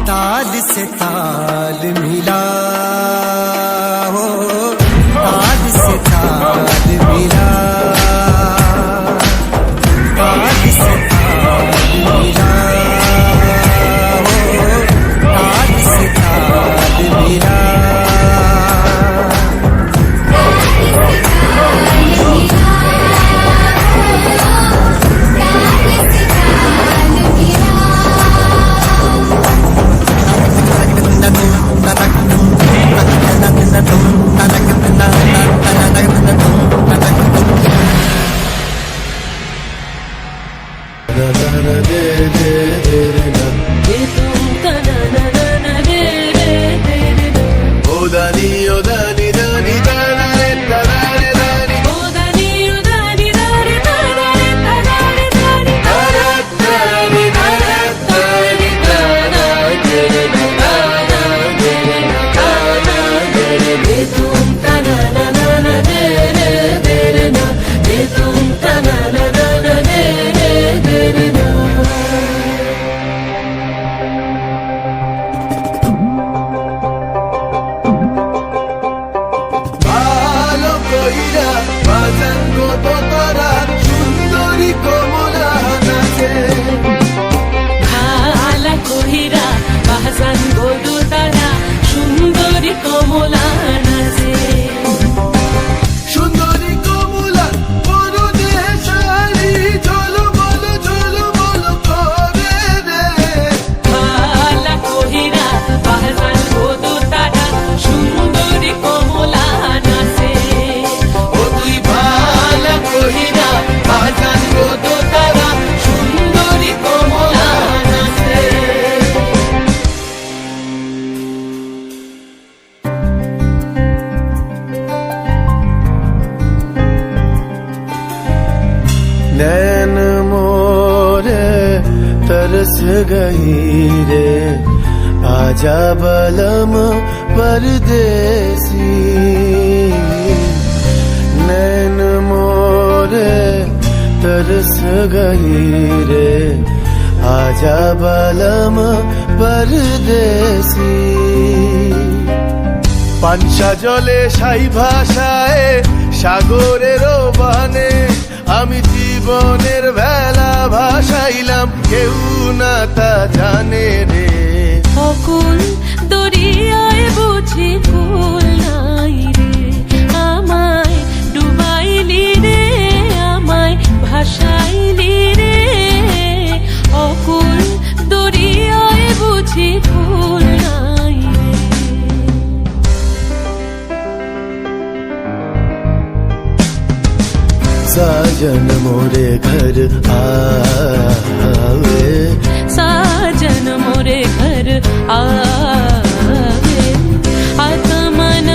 ताल से ताल मिला हो, ताल से ताल मिला, ताल से ताल मिला हो, ताल से ताल मिला। नैन मोरे तरस गई रे, आजा बलम परदेसी। नैन मोरे तरस गई रे, आजा बलम परदेसी। পানসা জলে সাই ভাষায় সাগরেরও বানে আমি জীবনের ভেলা ভাসাইলাম, কেউ না তা জানে রে। অকুল দরিয়ায় বুঝি ফুল নাই রে, আমায় ডুবাইলি রে, আমায় ভাসাইলি রে। অকুল দরিয়ায় বুঝি ফুল নাই রে। साजन मोरे घर आवे, साजन मोरे घर आवे, आत्मन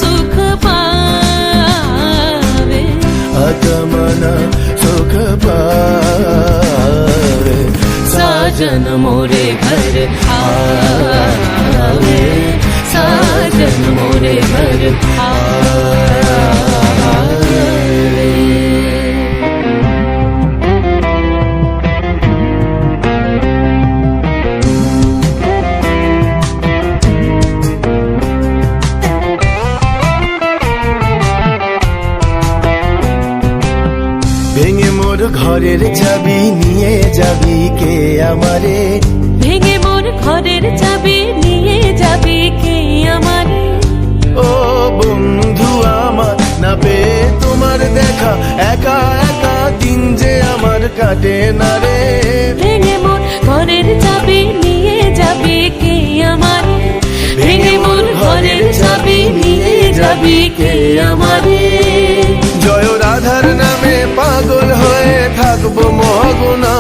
सुख पावे, आत्मन सुख पावे। साजन मोरे घर आवे, साजन मोरे घर आवे। ভেঙে মোর ঘরের চাবি নিয়ে যাবি কে আমারে, ভেঙে মোর ঘরের চাবি নিয়ে যাবি কে আমারে। ও বন্ধু আমার না পেয়ে তোমার দেখা, একা একা দিন যে আমার কাটে না রে। ভেঙে মোর ঘরের চাবি নিয়ে যাবি কে আমারে, ভেঙে মোর ঘরের চাবি নিয়ে যাবি কে আমারে। জয় রাধার নামে পাগল হয়ে থাকবো মহগুনা,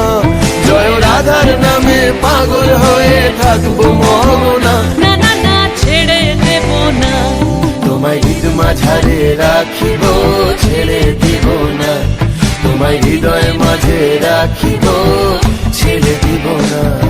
জয় রাধার নামে পাগল হয়ে থাকবো মহগুনা। না না না ছেড়ে দেব না, তোমায় ঈদ মাঝারে রাখিব, ছেড়ে দিব না, তোমায় হৃদয়ে মাঝে রাখিব, ছেড়ে দিব না।